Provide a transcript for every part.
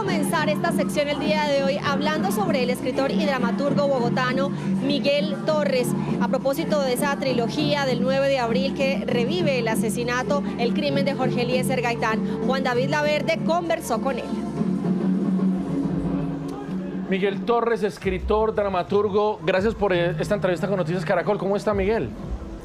comenzar esta sección el día de hoy hablando sobre el escritor y dramaturgo bogotano Miguel Torres, a propósito de esa trilogía del 9 de abril que revive el asesinato, el crimen de Jorge Eliezer Gaitán. Juan David Laverde conversó con él. Miguel Torres, escritor, dramaturgo, gracias por esta entrevista con Noticias Caracol. ¿Cómo está, Miguel?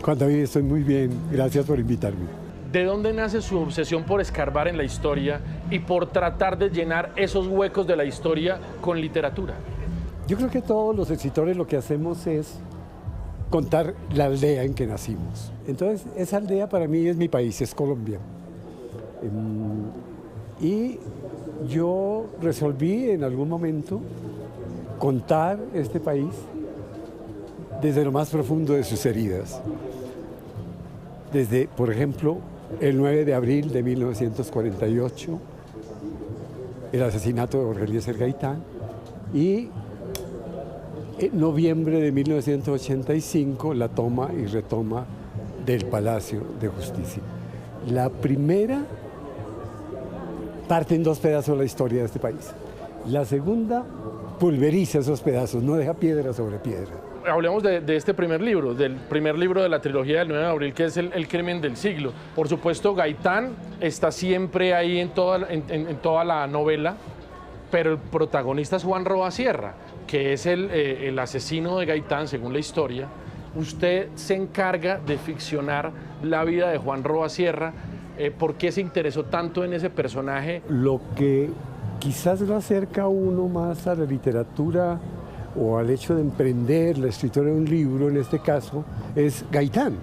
Juan David, estoy muy bien. Gracias por invitarme. ¿De dónde nace su obsesión por escarbar en la historia y por tratar de llenar esos huecos de la historia con literatura? Yo creo que todos los escritores lo que hacemos es contar la aldea en que nacimos. Entonces, esa aldea para mí es mi país, es Colombia. Y yo resolví en algún momento contar este país desde lo más profundo de sus heridas. Desde, por ejemplo, el 9 de abril de 1948, el asesinato de Jorge Eliezer Gaitán, y en noviembre de 1985, la toma y retoma del Palacio de Justicia. La primera parte en dos pedazos la historia de este país. La segunda pulveriza esos pedazos, no deja piedra sobre piedra. Hablemos de este primer libro, del primer libro de la trilogía del 9 de abril, que es el crimen del siglo. Por supuesto, Gaitán está siempre ahí en toda la novela, pero el protagonista es Juan Roa Sierra, que es el asesino de Gaitán, según la historia. Usted se encarga de ficcionar la vida de Juan Roa Sierra. ¿Por qué se interesó tanto en ese personaje? Lo que quizás lo acerca a uno más a la literatura o al hecho de emprender la escritura de un libro, en este caso, es Gaitán.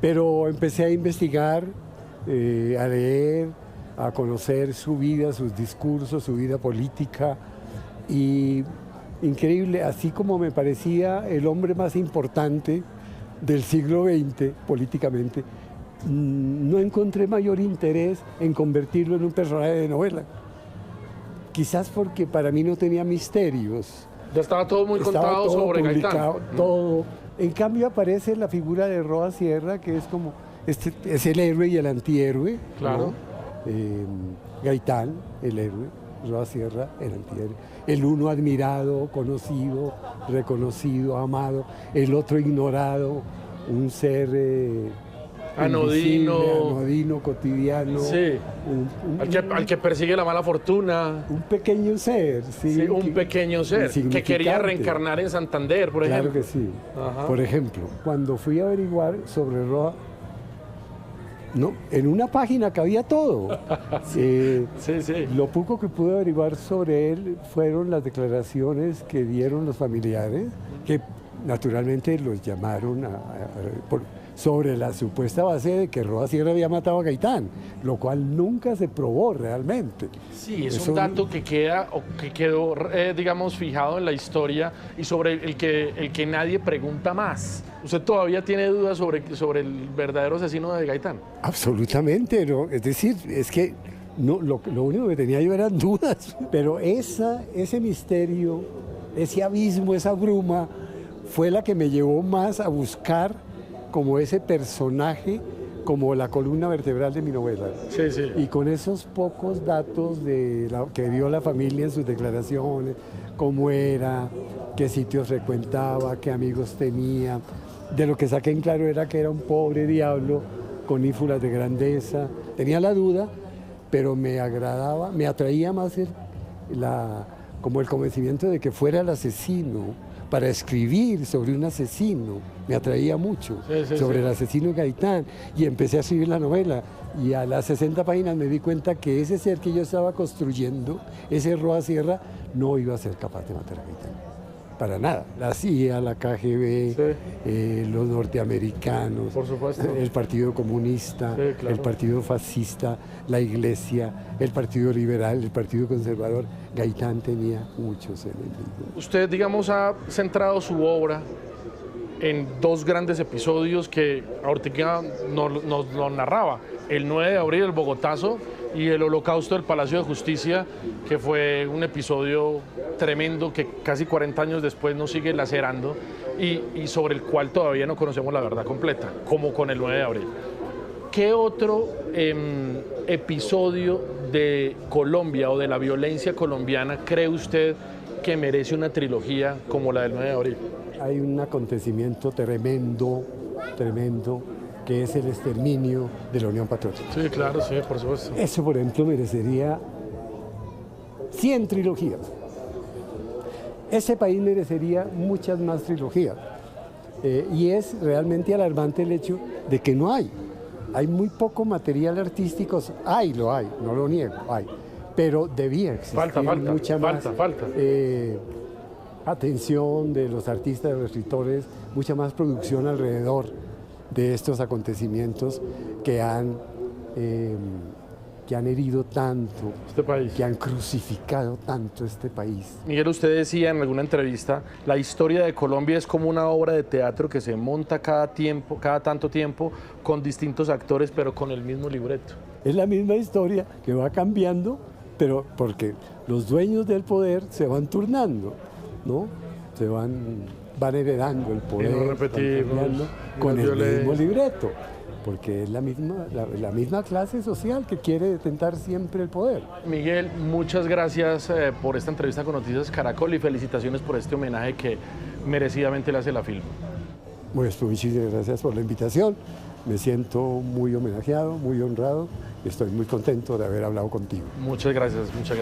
Pero empecé a investigar, a leer, a conocer su vida, sus discursos, su vida política. Y increíble, así como me parecía el hombre más importante del siglo XX políticamente, no encontré mayor interés en convertirlo en un personaje de novela. Quizás porque para mí no tenía misterios. Ya estaba todo muy contado sobre Gaitán. Todo. En cambio aparece la figura de Roa Sierra, que es como, es el héroe y el antihéroe. Claro. ¿No? Gaitán, el héroe, Roa Sierra, el antihéroe. El uno admirado, conocido, reconocido, amado. El otro ignorado, un ser anodino, cotidiano. Sí. Al que persigue la mala fortuna. Un pequeño ser, sí. Sí, un pequeño ser que quería reencarnar en Santander, por ejemplo. Claro que sí. Ajá. Por ejemplo, cuando fui a averiguar sobre Roa, no, en una página cabía todo. Sí. Lo poco que pude averiguar sobre él fueron las declaraciones que dieron los familiares, que naturalmente los llamaron sobre la supuesta base de que Roa Sierra había matado a Gaitán, lo cual nunca se probó realmente. Sí, es un dato que quedó, digamos, fijado en la historia y sobre el que nadie pregunta más. ¿Usted todavía tiene dudas sobre el verdadero asesino de Gaitán? Absolutamente, no. Es decir, es que no, lo único que tenía yo eran dudas, pero ese misterio, ese abismo, esa bruma, fue la que me llevó más a buscar como ese personaje, como la columna vertebral de mi novela. Sí. Y con esos pocos datos que dio la familia en sus declaraciones, cómo era, qué sitios frecuentaba, qué amigos tenía, de lo que saqué en claro era que era un pobre diablo con ínfulas de grandeza. Tenía la duda, pero me agradaba, me atraía más como el convencimiento de que fuera el asesino. Para escribir sobre un asesino, me atraía mucho, sobre el asesino Gaitán, y empecé a escribir la novela, y a las 60 páginas me di cuenta que ese ser que yo estaba construyendo, ese Roa Sierra, no iba a ser capaz de matar a Gaitán. Para nada. La CIA, la KGB, los norteamericanos, por supuesto, el Partido Comunista, claro, el Partido Fascista, la Iglesia, el Partido Liberal, el Partido Conservador. Gaitán tenía muchos enemigos. Usted, digamos, ha centrado su obra en dos grandes episodios que Ortega nos lo narraba. El 9 de abril, el Bogotazo, y el Holocausto del Palacio de Justicia, que fue un episodio tremendo que casi 40 años después nos sigue lacerando y sobre el cual todavía no conocemos la verdad completa, como con el 9 de abril. ¿Qué otro episodio de Colombia o de la violencia colombiana cree usted que merece una trilogía como la del 9 de abril? Hay un acontecimiento tremendo, que es el exterminio de la Unión Patriótica. Sí, claro, sí, por supuesto. Eso, por ejemplo, merecería 100 trilogías. Ese país merecería muchas más trilogías. Y es realmente alarmante el hecho de que no hay. Hay muy poco material artístico. Lo hay, no lo niego, hay. Pero debía existir mucha más atención de los artistas, de los escritores, mucha más producción alrededor de estos acontecimientos que han herido tanto, este país, que han crucificado tanto este país. Miguel, usted decía en alguna entrevista, la historia de Colombia es como una obra de teatro que se monta cada tanto tiempo, con distintos actores, pero con el mismo libreto. Es la misma historia que va cambiando, pero porque los dueños del poder se van turnando, ¿no? Van heredando el poder, y no repetimos, con el mismo libreto, porque es la misma clase social que quiere detentar siempre el poder. Miguel, muchas gracias por esta entrevista con Noticias Caracol y felicitaciones por este homenaje que merecidamente le hace la Filmo. Pues muchísimas gracias por la invitación, me siento muy homenajeado, muy honrado, estoy muy contento de haber hablado contigo. Muchas gracias Miguel.